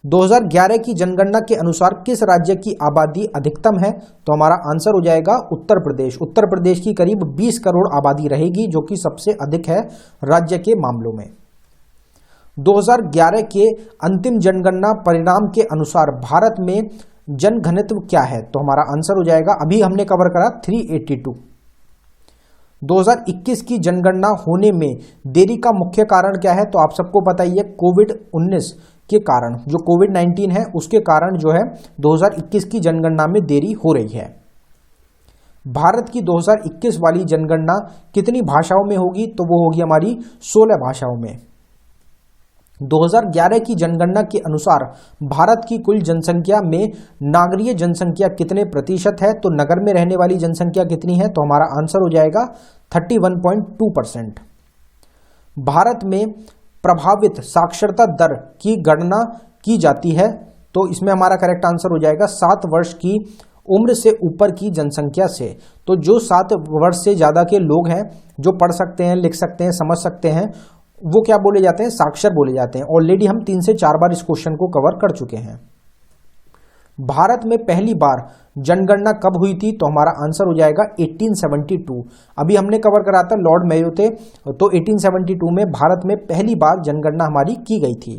2011 की जनगणना के अनुसार किस राज्य की आबादी अधिकतम है? तो हमारा आंसर हो जाएगा उत्तर प्रदेश। उत्तर प्रदेश की करीब 20 करोड़ आबादी रहेगी, जो कि सबसे अधिक है राज्य के मामलों में। 2011 के अंतिम जनगणना परिणाम के अनुसार भारत में जनघनत्व क्या है? तो हमारा आंसर हो जाएगा, अभी हमने कवर करा 382। 2021 की जनगणना होने में देरी का मुख्य कारण क्या है? तो आप सबको पता ही है कोविड-19 के कारण, जो कोविड-19 है उसके कारण जो है 2021 की जनगणना में देरी हो रही है। भारत की 2021 वाली जनगणना कितनी भाषाओं में होगी? तो वो होगी हमारी 16 भाषाओं में। 2011 की जनगणना के अनुसार भारत की कुल जनसंख्या में नागरीय जनसंख्या कितने प्रतिशत है? तो नगर में रहने वाली जनसंख्या कितनी है? तो हमारा आंसर हो जाएगा 31.2%। भारत में प्रभावित साक्षरता दर की गणना की जाती है, तो इसमें हमारा करेक्ट आंसर हो जाएगा 7 वर्ष की उम्र से ऊपर की जनसंख्या से। तो जो 7 वर्ष से ज़्यादा के लोग हैं, जो पढ़ सकते हैं, लिख सकते हैं, समझ सकते हैं, वो क्या बोले जाते हैं? साक्षर बोले जाते हैं। ऑलरेडी हम 3 से 4 बार इस क्वेश्चन को कवर कर चुके हैं। भारत में पहली बार जनगणना कब हुई थी? तो हमारा आंसर हो जाएगा 1872। अभी हमने कवर करा था लॉर्ड मेयो थे, तो 1872 में भारत में पहली बार जनगणना हमारी की गई थी।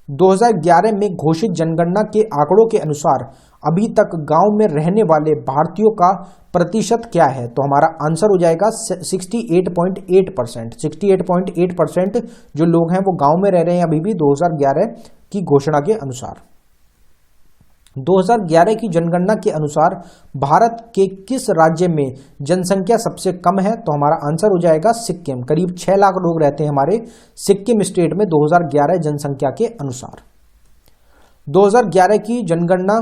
2011 में घोषित जनगणना के आंकड़ों के अनुसार अभी तक गांव में रहने वाले भारतीयों का प्रतिशत क्या है? तो हमारा आंसर हो जाएगा 68.8%। 68.8% जो लोग हैं वो गांव में रह रहे हैं अभी भी 2011 की घोषणा के अनुसार। 2011 की जनगणना के अनुसार भारत के किस राज्य में जनसंख्या सबसे कम है? तो हमारा आंसर हो जाएगा सिक्किम। करीब 6 लाख लोग रहते हैं हमारे सिक्किम स्टेट में 2011 जनसंख्या के अनुसार। 2011 की जनगणना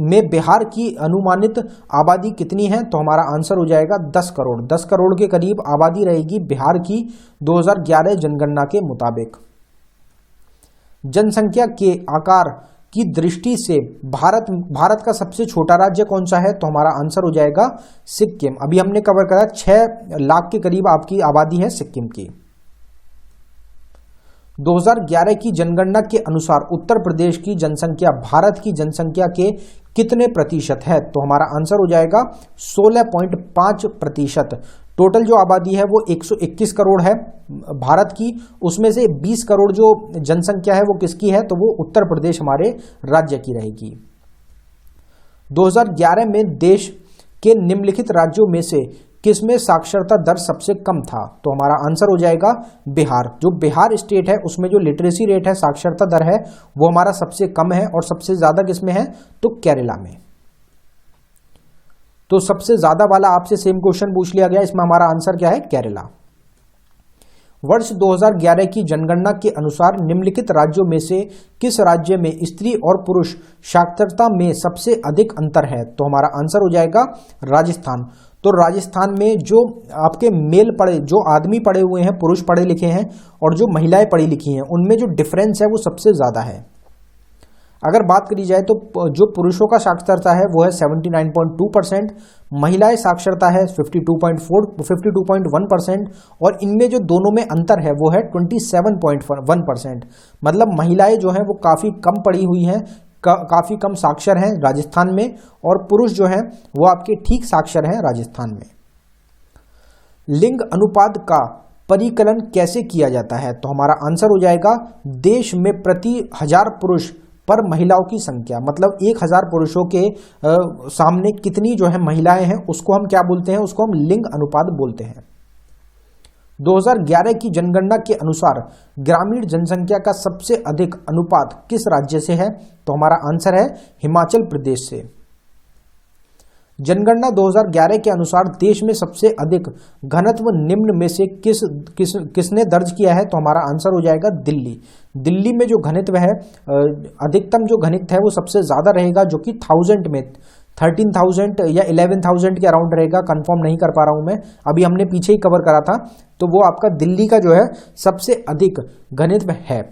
में बिहार की अनुमानित आबादी कितनी है? तो हमारा आंसर हो जाएगा 10 करोड़। 10 करोड़ के करीब आबादी रहेगी बिहार की 2011 जनगणना के मुताबिक। जनसंख्या के आकार की दृष्टि से भारत का सबसे छोटा राज्य कौन सा है? तो हमारा आंसर हो जाएगा सिक्किम। अभी हमने कवर करा 6 लाख के करीब आपकी आबादी है सिक्किम की। 2011 की जनगणना के अनुसार उत्तर प्रदेश की जनसंख्या भारत की जनसंख्या के कितने प्रतिशत है? तो हमारा आंसर हो जाएगा 16.5%। टोटल जो आबादी है वो 121 करोड़ है भारत की, उसमें से 20 करोड़ जो जनसंख्या है वो किसकी है? तो वो उत्तर प्रदेश हमारे राज्य की रहेगी। 2011 में देश के निम्नलिखित राज्यों में से किसमें साक्षरता दर सबसे कम था? तो हमारा आंसर हो जाएगा बिहार। जो बिहार स्टेट है उसमें जो लिटरेसी रेट है, साक्षरता दर है, वो हमारा सबसे कम है। और सबसे ज्यादा किसमें है? तो केरला में। तो सबसे ज्यादा वाला आपसे सेम क्वेश्चन पूछ लिया गया, इसमें हमारा आंसर क्या है? केरला। वर्ष 2011 की जनगणना के अनुसार निम्नलिखित राज्यों में से किस राज्य में स्त्री और पुरुष साक्षरता में सबसे अधिक अंतर है? तो हमारा आंसर हो जाएगा राजस्थान। तो राजस्थान में जो आपके मेल पढ़े, जो आदमी पढ़े हुए हैं, पुरुष पढ़े लिखे हैं, और जो महिलाएं पढ़ी लिखी हैं, उनमें जो डिफरेंस है वो सबसे ज्यादा है। अगर बात करी जाए तो जो पुरुषों का साक्षरता है वो है 79.2%, महिलाएं साक्षरता है 52.1%, और इनमें जो दोनों में अंतर है वो है 27.1%। मतलब महिलाएं जो हैं वो काफ़ी कम पढ़ी हुई हैं, काफ़ी कम साक्षर हैं राजस्थान में, और पुरुष जो हैं वो आपके ठीक साक्षर हैं राजस्थान में। लिंग अनुपात का परिकलन कैसे किया जाता है? तो हमारा आंसर हो जाएगा देश में प्रति 1000 पुरुष पर महिलाओं की संख्या, मतलब 1000 पुरुषों के सामने कितनी जो है महिलाएं हैं उसको हम क्या बोलते हैं? उसको हम लिंग अनुपात बोलते हैं। 2011 की जनगणना के अनुसार ग्रामीण जनसंख्या का सबसे अधिक अनुपात किस राज्य से है? तो हमारा आंसर है हिमाचल प्रदेश से। जनगणना 2011 के अनुसार देश में सबसे अधिक घनत्व निम्न में से किसने दर्ज किया है? तो हमारा आंसर हो जाएगा दिल्ली। दिल्ली में जो घनत्व है, अधिकतम जो घनत्व है वो सबसे ज़्यादा रहेगा, जो कि 1000 में 13,000 या 11,000 के अराउंड रहेगा, कंफर्म नहीं कर पा रहा हूँ मैं, अभी हमने पीछे ही कवर करा था। तो वो आपका दिल्ली का जो है सबसे अधिक घनत्व है।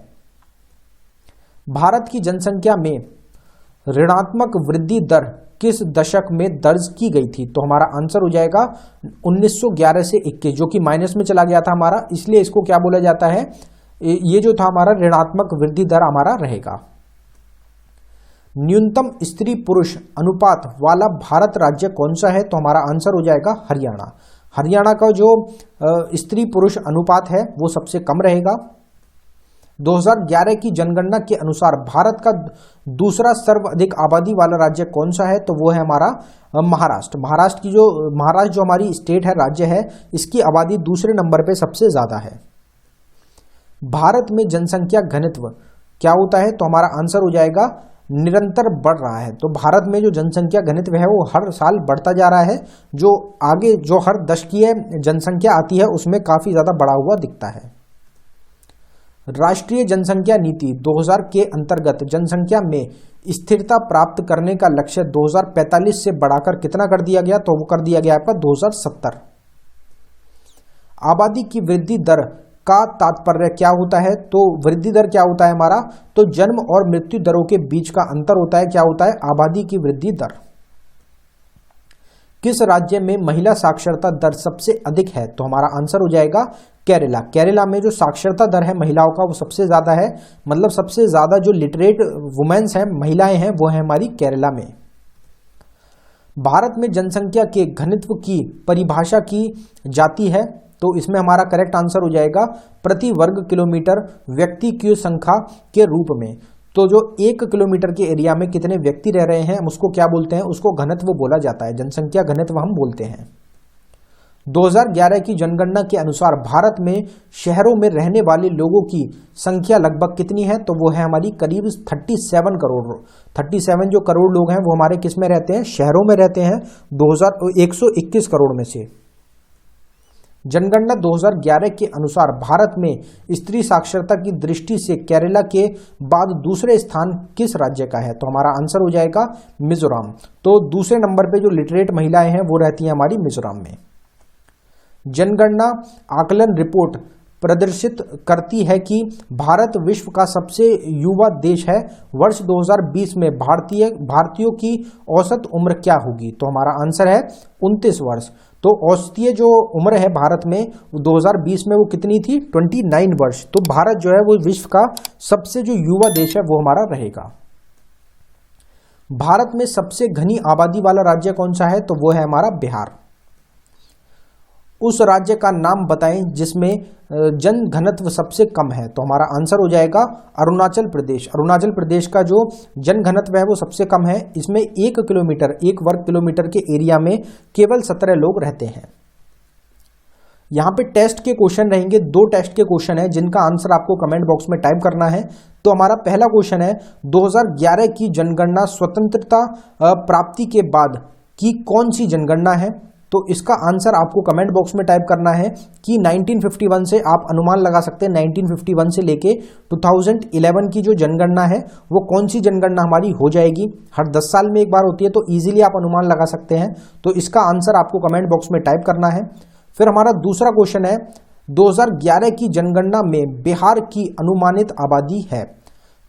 भारत की जनसंख्या में ऋणात्मक वृद्धि दर किस दशक में दर्ज की गई थी? तो हमारा आंसर हो जाएगा 1911 से 21, जो कि माइनस में चला गया था हमारा, इसलिए इसको क्या बोला जाता है? ये जो था हमारा ऋणात्मक वृद्धि दर हमारा रहेगा। न्यूनतम स्त्री पुरुष अनुपात वाला भारत राज्य कौन सा है? तो हमारा आंसर हो जाएगा हरियाणा। हरियाणा का जो स्त्री पुरुष अनुपात है वो सबसे कम रहेगा। 2011 की जनगणना के अनुसार भारत का दूसरा सर्वाधिक आबादी वाला राज्य कौन सा है? तो वो है हमारा महाराष्ट्र। महाराष्ट्र जो हमारी स्टेट है, राज्य है, इसकी आबादी दूसरे नंबर पे सबसे ज्यादा है। भारत में जनसंख्या घनत्व क्या होता है? तो हमारा आंसर हो जाएगा निरंतर बढ़ रहा है। तो भारत में जो जनसंख्या घनत्व है वो हर साल बढ़ता जा रहा है, जो आगे जो हर दशकीय जनसंख्या आती है उसमें काफी ज्यादा बढ़ा हुआ दिखता है। राष्ट्रीय जनसंख्या नीति 2000 के अंतर्गत जनसंख्या में स्थिरता प्राप्त करने का लक्ष्य 2045 से बढ़ाकर कितना कर दिया गया? तो वो कर दिया गया आपका 2070। आबादी की वृद्धि दर का तात्पर्य क्या होता है? तो वृद्धि दर क्या होता है हमारा? तो जन्म और मृत्यु दरों के बीच का अंतर होता है। क्या होता है? आबादी की वृद्धि दर। किस राज्य में महिला साक्षरता दर सबसे अधिक है? तो हमारा आंसर हो जाएगा केरला। केरला में जो साक्षरता दर है महिलाओं का वो सबसे ज्यादा है, मतलब सबसे ज्यादा जो लिटरेट वुमेन्स हैं, महिलाएं हैं, वो है हमारी केरला में। भारत में जनसंख्या के घनत्व की परिभाषा की जाती है, तो इसमें हमारा करेक्ट आंसर हो जाएगा प्रति वर्ग किलोमीटर व्यक्ति की संख्या के रूप में। तो जो 1 किलोमीटर के एरिया में कितने व्यक्ति रह रहे हैं हम उसको क्या बोलते हैं? उसको घनत्व बोला जाता है, जनसंख्या घनत्व हम बोलते हैं। 2011 की जनगणना के अनुसार भारत में शहरों में रहने वाले लोगों की संख्या लगभग कितनी है? तो वो है हमारी करीब 37 करोड़। 37 जो करोड़ लोग हैं वो हमारे किस में रहते हैं? शहरों में रहते हैं, 121 करोड़ में से। जनगणना 2011 के अनुसार भारत में स्त्री साक्षरता की दृष्टि से केरला के बाद दूसरे स्थान किस राज्य का है? तो हमारा आंसर हो जाएगा मिजोरम। तो दूसरे नंबर पे जो लिटरेट महिलाएं हैं वो रहती हैं हमारी मिजोरम में। जनगणना आकलन रिपोर्ट प्रदर्शित करती है कि भारत विश्व का सबसे युवा देश है। वर्ष 2020 में भारतीयों की औसत उम्र क्या होगी? तो हमारा आंसर है 29 वर्ष। तो औसतीय जो उम्र है भारत में 2020 में वो कितनी थी? 29 वर्ष। तो भारत जो है वो विश्व का सबसे जो युवा देश है वो हमारा रहेगा। भारत में सबसे घनी आबादी वाला राज्य कौन सा है? तो वो है हमारा बिहार। उस राज्य का नाम बताएं जिसमें जन घनत्व सबसे कम है। तो हमारा आंसर हो जाएगा अरुणाचल प्रदेश। अरुणाचल प्रदेश का जो जन घनत्व है वो सबसे कम है, इसमें 1 वर्ग किलोमीटर के एरिया में केवल 17 लोग रहते हैं। यहाँ पे टेस्ट के क्वेश्चन रहेंगे, 2 टेस्ट के क्वेश्चन है जिनका आंसर आपको कमेंट बॉक्स में टाइप करना है। तो हमारा पहला क्वेश्चन है 2011 की जनगणना स्वतंत्रता प्राप्ति के बाद की कौन सी जनगणना है? तो इसका आंसर आपको कमेंट बॉक्स में टाइप करना है कि 1951 से आप अनुमान लगा सकते हैं 1951 से लेके 2011 की जो जनगणना है वो कौन सी जनगणना हमारी हो जाएगी। हर 10 साल में एक बार होती है तो इजीली आप अनुमान लगा सकते हैं। तो इसका आंसर आपको कमेंट बॉक्स में टाइप करना है। फिर हमारा दूसरा क्वेश्चन है 2011 की जनगणना में बिहार की अनुमानित आबादी है।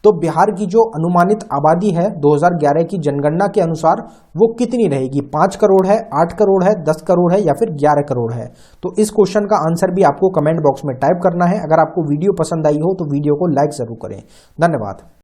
तो बिहार की जो अनुमानित आबादी है 2011 की जनगणना के अनुसार वो कितनी रहेगी? 5 करोड़ है, 8 करोड़ है, 10 करोड़ है या फिर 11 करोड़ है? तो इस क्वेश्चन का आंसर भी आपको कमेंट बॉक्स में टाइप करना है। अगर आपको वीडियो पसंद आई हो तो वीडियो को लाइक जरूर करें। धन्यवाद।